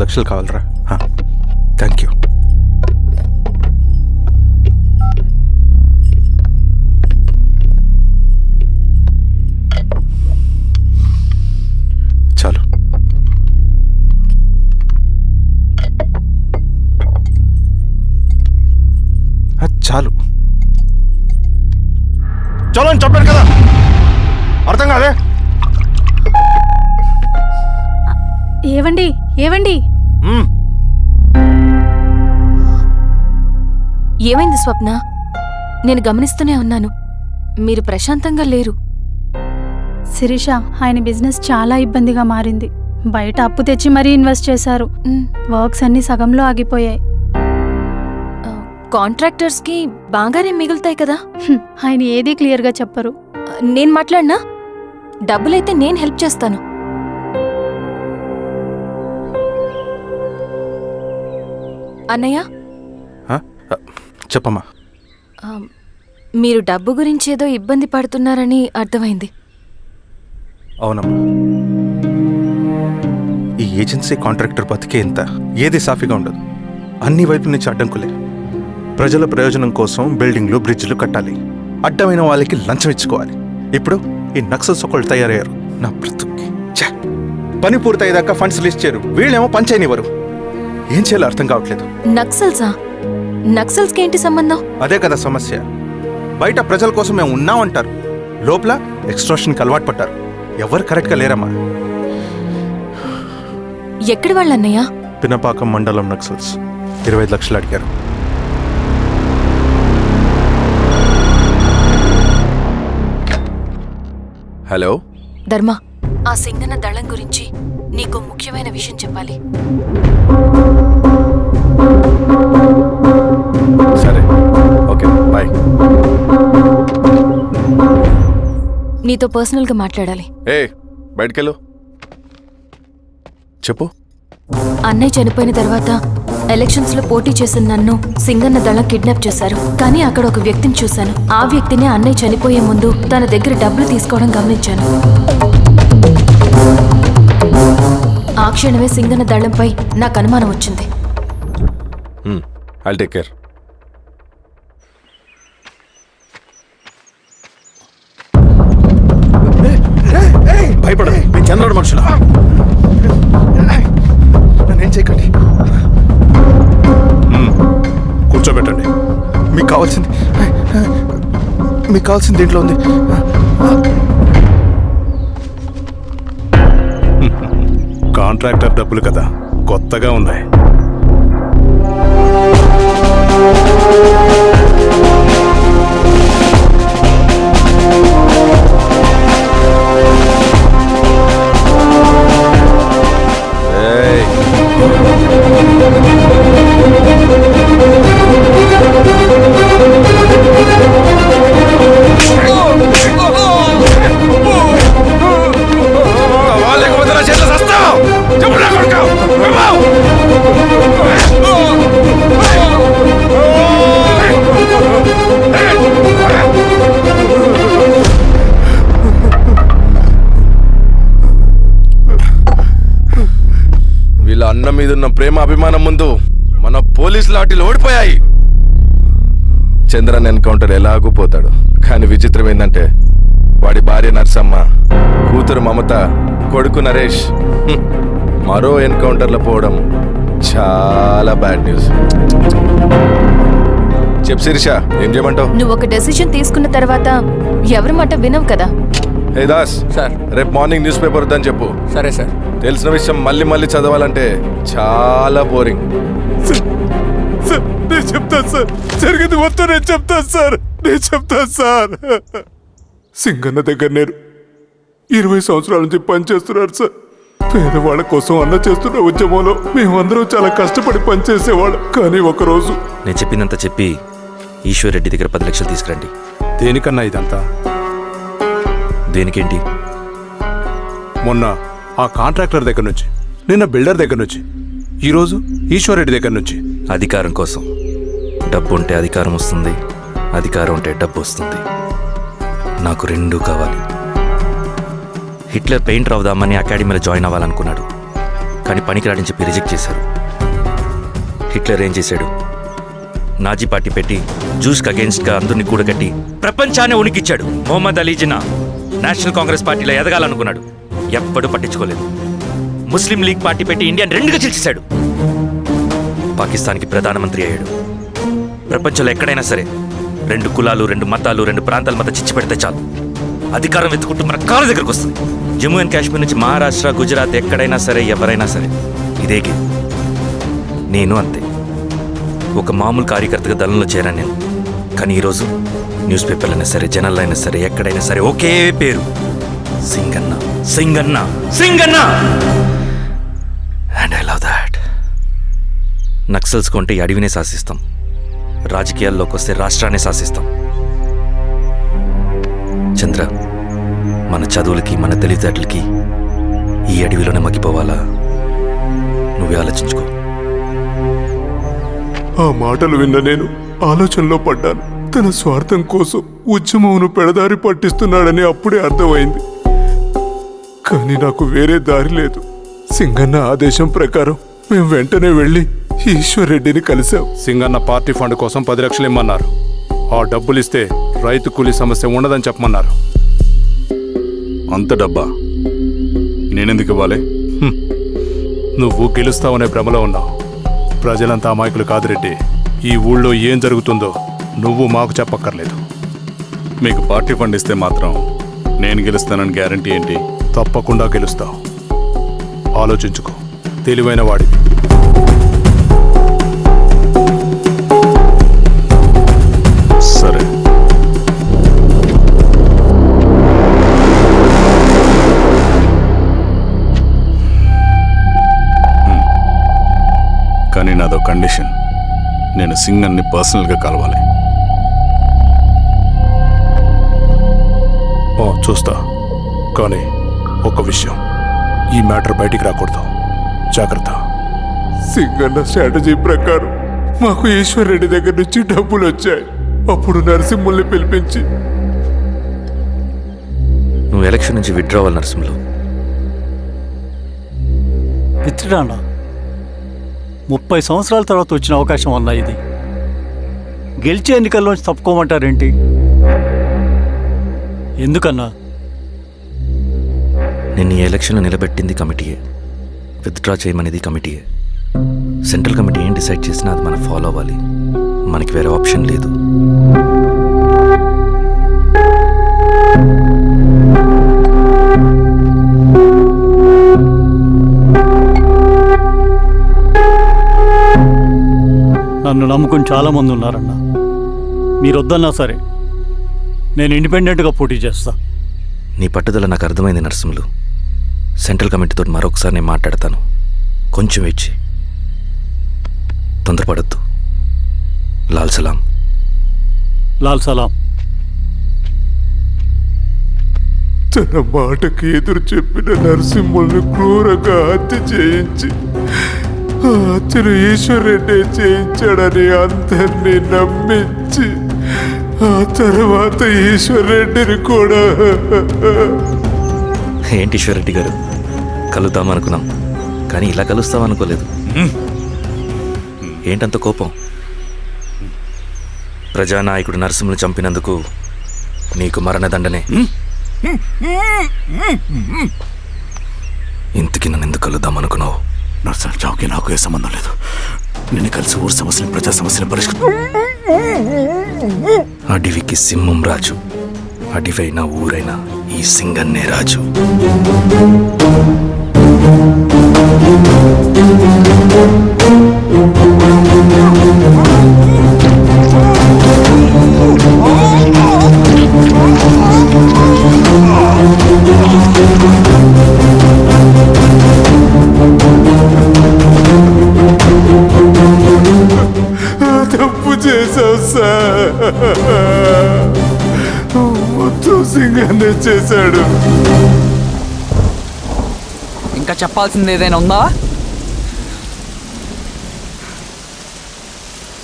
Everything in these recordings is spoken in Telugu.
లక్షలు కావాలరా. Thank you. చాలు. చాలు చాలు అని చెప్పాను కదా, అర్థం కాదే? ఏవండి ఏవండి, ఏమైంది స్వప్న? నేను గమనిస్తూనే ఉన్నాను, మీరు ప్రశాంతంగా లేరు. శిరీష, ఆయన బిజినెస్ చాలా ఇబ్బందిగా మారింది. బయట అప్పు తెచ్చి మరీ ఇన్వెస్ట్ చేశారు. వర్క్స్ అన్ని సగంలో ఆగిపోయాయి. కాంట్రాక్టర్స్కి బాగానే మిగులుతాయి కదా. ఆయన ఏదీ క్లియర్గా చెప్పరు. నేను మాట్లాడినా డబ్బులైతే నేను హెల్ప్ చేస్తాను. అన్నయ్య, చెప్పమ్మా. మీరు డబ్బు గురించి ఏదో ఇబ్బంది పడుతున్నారని అర్థమైంది. అవునమ్మా, ఈ ఏజెన్సీ కాంట్రాక్టర్ బతికే ఇంత ఏది సాఫీగా ఉండదు. అన్ని వైపుల నుంచి అడ్డంకులే. ప్రజల ప్రయోజనం కోసం బిల్డింగ్లు బ్రిడ్జ్లు కట్టాలి, అడ్డమైన వాళ్ళకి లంచం ఇచ్చుకోవాలి. ఇప్పుడు ఈ నక్సల్స్ ఒకళ్ళు తయారయ్యారు. నా బ్రతుక్కి పని పూర్తయ్యేదాకా ఫండ్స్ లిస్ట్ చేయరు, వీళ్ళేమో పంచాయనివ్వరు. ఏం చేయాలో అర్థం కావట్లేదు. నక్సల్సా? నక్సల్స్కి ఏంటి సంబంధం? అదే కదా సమస్య. బయట ప్రజల కోసం మేము ఉన్నామంటారు, లోపల ఎక్స్ట్రాషన్కి అలవాటు పడ్డారు. ఎవరు కరెక్ట్గా లేరమ్మా. ఎక్కడి వాళ్ళన్నయ్య? పినపాకం మండలం నక్సల్స్ 25 లక్షలు అడిగారు. హలో ధర్మ, ఆ సింగన్న దళం గురించి నీకు ముఖ్యమైన విషయం చెప్పాలి. సరే, ఓకే, బాయ్. నీతో పర్సనల్గా మాట్లాడాలి. బయటకెళ్ళు. చెప్పు. అన్నయ్య చనిపోయిన తర్వాత ఎలక్షన్స్ లో పోటీ చేసిన నన్ను సింగన్న దళం కిడ్నాప్ చేశారు. కానీ అక్కడ ఒక వ్యక్తిని చూశాను. ఆ వ్యక్తిని అన్నయ్య చనిపోయే ముందు తన దగ్గర డబ్బులు తీసుకోవడం గమనించాను. ఆ క్షణమే సింగన్న దళంపై నాకు అనుమానం వచ్చింది. I'll take care. భయపడదు, నేను చంద్రుడు మనుషులు. నన్నేం చేయకండి. కూర్చోబెట్టండి. మీకు కావాల్సింది దీంట్లో ఉంది. కాంట్రాక్టర్ డబ్బులు కదా, కొత్తగా ఉన్నాయి. వీళ్ళ అన్న మీదున్న ప్రేమ అభిమానం ముందు మన పోలీస్ లాఠీలు ఓడిపోయాయి. చంద్రన్ ఎన్కౌంటర్ ఎలాగూ పోతాడు. కానీ విచిత్రం ఏంటంటే వాడి భార్య నర్సమ్మ, కూతురు మమత, కొడుకు నరేష్ మరో ఎన్కౌంటర్లో పోవడం చాలా బ్యాడ్ న్యూస్. చెప్పు శిరీష, ఏం చేయమంటావు? నువ్వు ఒక డెసిషన్ తీసుకున్న తర్వాత ఎవరి మాట వినవు కదా. హే దాస్ సార్, రేపు మార్నింగ్ న్యూస్ పేపర్ వద్దని చెప్పు. సరే సార్. తెలిసిన విషయం మళ్ళీ చదవాలంటే చాలా బోరింగ్. నేను చెప్తాను సార్, జరిగింది మొత్తం నేను చెప్తాను సార్. సింగన్న దగ్గర నేను 20 సంవత్సరాల నుంచి పనిచేస్తున్నారు సార్. పేదవాళ్ళ కోసం అన్న చేస్తున్న ఉద్యమంలో మేమందరం చాలా కష్టపడి పనిచేసేవాళ్ళం. కానీ ఒకరోజు నేను చెప్పినంత చెప్పి ఈశ్వర్ రెడ్డి దగ్గర 10 లక్షలు తీసుకురండి. దేనికన్నా ఇదంతా? దేనికేంటి? మొన్న ఆ కాంట్రాక్టర్ దగ్గర నుంచి, నిన్న బిల్డర్ దగ్గర నుంచి, ఈరోజు ఈశ్వర్ రెడ్డి దగ్గర నుంచి. అధికారం కోసం. డబ్బు ఉంటే అధికారం వస్తుంది, అధికారం ఉంటే డబ్బు వస్తుంది. నాకు రెండూ కావాలి. హిట్లర్ పెయింటర్ అవుదామని అకాడమీలో జాయిన్ అవ్వాలనుకున్నాడు, కానీ పనికిరాడని చెప్పి రిజెక్ట్ చేశారు. హిట్లర్ ఏం చేశాడు? నాజీ పార్టీ పెట్టి జూస్కి అగేన్స్ట్గా అందరినీ కూడగట్టి ప్రపంచాన్ని ఉనికిచ్చాడు. మొహమ్మద్ అలీ జిన్నా నేషనల్ కాంగ్రెస్ పార్టీలో ఎదగాలనుకున్నాడు, ఎప్పుడూ పట్టించుకోలేదు. ముస్లిం లీగ్ పార్టీ పెట్టి ఇండియాని రెండుగా చీల్చేశాడు. పాకిస్తాన్కి ప్రధానమంత్రి అయ్యాడు. ప్రపంచంలో ఎక్కడైనా సరే 2 కులాలు, 2 మతాలు, 2 ప్రాంతాల మధ్య చిచ్చు పెడితే చాలు, అధికారం వెతుకుంటూ మన కాళ్ళ దగ్గరకు వస్తుంది. జమ్మూ అండ్ కాశ్మీర్ నుంచి మహారాష్ట్ర, గుజరాత్ ఎక్కడైనా సరే, ఎవరైనా సరే ఇదే గేమ్. నేను అంతే, ఒక మామూలు కార్యకర్తగా దళంలో చేరాను నేను. కానీ ఈరోజు న్యూస్ పేపర్లైనా సరే, జనాల్లో అయినా సరే, ఎక్కడైనా సరే ఒకే పేరు, Singanna, Singanna, Singanna. And I love that. Naxals కొంటే ఈ అడవినే శాసిస్తాం, రాజకీయాల్లోకి వస్తే రాష్ట్రాన్ని శాసిస్తాం. చంద్ర, మన చదువులకి, మన తెలివితేటలకి ఈ అడవిలోనే మగ్గిపోవాలా? నువ్వే ఆలోచించుకో. ఆ మాటలు విన్న నేను ఆలోచనలో పడ్డాను. తన స్వార్థం కోసం ఉద్యమంను పెడదారి పట్టిస్తున్నాడని అప్పుడే అర్థమైంది. కానీ నాకు వేరే దారి లేదు. సింగన్న ఆదేశం ప్రకారం మేము వెంటనే వెళ్ళి ఈశ్వర్ రెడ్డిని కలిశాం. సింగన్న పార్టీ ఫండ్ కోసం 10 లక్షలు ఇమ్మన్నారు. ఆ డబ్బులు ఇస్తే రైతు కూలీ సమస్య ఉండదని చెప్పమన్నారు. అంత డబ్బా నేనెందుకు ఇవ్వాలి? నువ్వు గెలుస్తావనే భ్రమలో ఉన్నావు. ప్రజలంతా అమాయకులు కాదు రెడ్డి. ఈ ఊళ్ళో ఏం జరుగుతుందో నువ్వు మాకు చెప్పక్కర్లేదు. మీకు పార్టీ ఫండ్ ఇస్తే మాత్రం నేను గెలుస్తానని గ్యారంటీ ఏంటి? తప్పకుండా గెలుస్తావు. ఆలోచించుకో, తెలివైన వాడివి. సరే, కానీ నాదో కండిషన్. నేను సింగన్ని పర్సనల్గా కలవాలి. చూస్తా, కానీ ఒక విషయం, ఈ మ్యాటర్ బయటికి రాకూడదు. జాగ్రత్త. సింగన్న స్ట్రాటజీ ప్రకారం మాకు ఈశ్వర్ రెడ్డి దగ్గర నుంచి డబ్బులు వచ్చాయి. అప్పుడు నరసింహుల్ని పిలిపించి, నువ్వు ఎలక్షన్ నుంచి విత్డ్రా అవ్వాలి నరసింహులు. విత్డ్రానా? 30 సంవత్సరాల తర్వాత వచ్చిన అవకాశం అన్నా ఇది. గెలిచే ఎన్నికల్లోంచి తప్పుకోమంటారేంటి? ఎందుకన్నా? నిన్ను ఈ ఎలక్షన్లో నిలబెట్టింది కమిటీయే, విత్డ్రా చేయమనేది కమిటీయే. సెంట్రల్ కమిటీ ఏం డిసైడ్ చేసినా అది మనం ఫాలో అవ్వాలి. మనకి వేరే ఆప్షన్ లేదు. నన్ను నమ్ముకుని చాలామంది ఉన్నారన్నా. మీరు వద్దన్నా సరే నేను ఇండిపెండెంట్గా పోటీ చేస్తా. నీ పట్టుదల నాకు అర్థమైంది నరసింహులు. సెంట్రల్ కమిటీతో మరొకసారి నేను మాట్లాడతాను. కొంచెం వెయిట్ చేయి, తొందరపడద్దు. లాల్ సలాం. లాల్ సలాం. తన మాటకి ఎదురు చెప్పిన నరసింహుల్ని క్రూరంగా హత్య చేయించి ఆ హత్యను ఈశ్వర్ రెడ్డి చేయించాడని అందరినీ నమ్మించి ఆ తర్వాత ఈశ్వర్ రెడ్డిని కూడా. ఏంటి ఈశ్వరరెడ్డి గారు, కలుద్దామనుకున్నాం కానీ ఇలా కలుస్తామనుకోలేదు. ఏంటంత కోపం? ప్రజానాయకుడు నరసింహులు చంపినందుకు నీకు మరణదండనే. ఇంతకీ నన్ను ఎందుకు కలుద్దామనుకున్నావు? నర్సన్ చావుకి నాకు ఏ సంబంధం లేదు. నిన్ను కలిసి ఊరు సమస్యలు, ప్రజా సమస్యలు పరిష్కరించు. అడవికి సింహం రాజు, అడవైనా ఊరైనా ఈ సింగన్నే రాజు. తప్పు చేశావు సార్. మొత్తం సింగన్నే చేశాడు. ఇంకా చెప్పాల్సింది ఏదైనా ఉందా?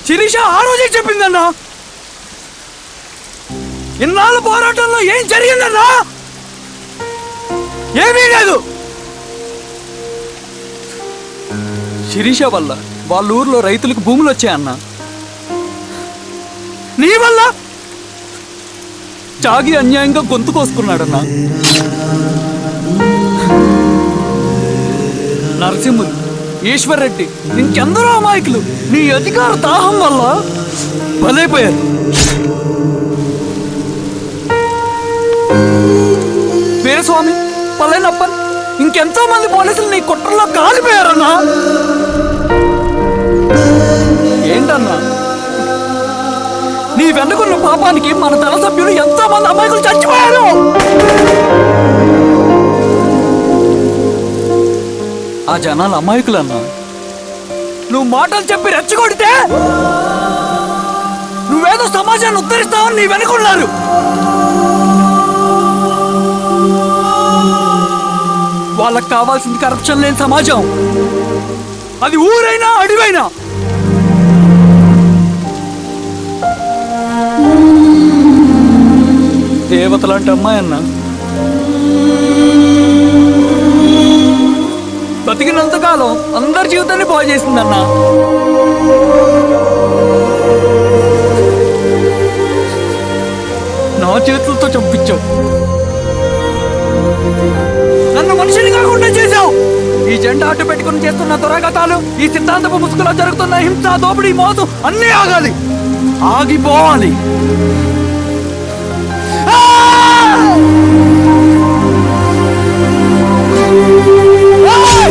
శిరీష ఆ రోజే చెప్పిందన్నా. ఇన్నాళ్ళ పోరాటంలో ఏం జరిగిందన్నా? ఏమీ లేదు. శిరీష వల్ల వాళ్ళ ఊర్లో రైతులకు భూములు వచ్చాయన్న. నీ వల్ల చాగి అన్యాయంగా గొంతు కోసుకున్నాడన్నా. నరసింహులు, ఈశ్వర్ రెడ్డి, ఇంకెందరో అమాయకులు నీ అధికార దాహం వల్ల బలైపోయారు. వీరస్వామి, పల్లెనప్పన్, ఇంకెంతో మంది పోలీసులు నీ కుట్రలో కాలిపోయారన్నా. ఏంటన్నా, నీ వెనుకున్న పాపానికి మన దళ సభ్యులు ఎంతో మంది అమాయకులు చచ్చిపోయారు. ఆ జనాలు అమాయకులన్నా. నువ్వు మాటలు చెప్పి రెచ్చగొడితే నువ్వేదో సమాజాన్ని ఉద్ధరిస్తావని నీ వెనుకున్నారు. వాళ్ళకి కావాల్సింది కరప్షన్ లేని సమాజం. అది ఊరైనా అడివైనా. దేవతలాంటి అమ్మాయి అన్న బతికినంతకాలం అందరి జీవితాన్ని బాగు చేసిందన్నా. నా చేతులతో చంపించావు, నన్ను మనిషిని కాకుండా చేశావు. ఈ జెండా అడ్డు పెట్టుకుని చేస్తున్న దురాఘాతాలు, ఈ సిద్ధాంతపు ముసుగులో జరుగుతున్న హింస, దోపిడీ, మోసం అన్నీ ఆగాలి, ఆగిపోవాలి.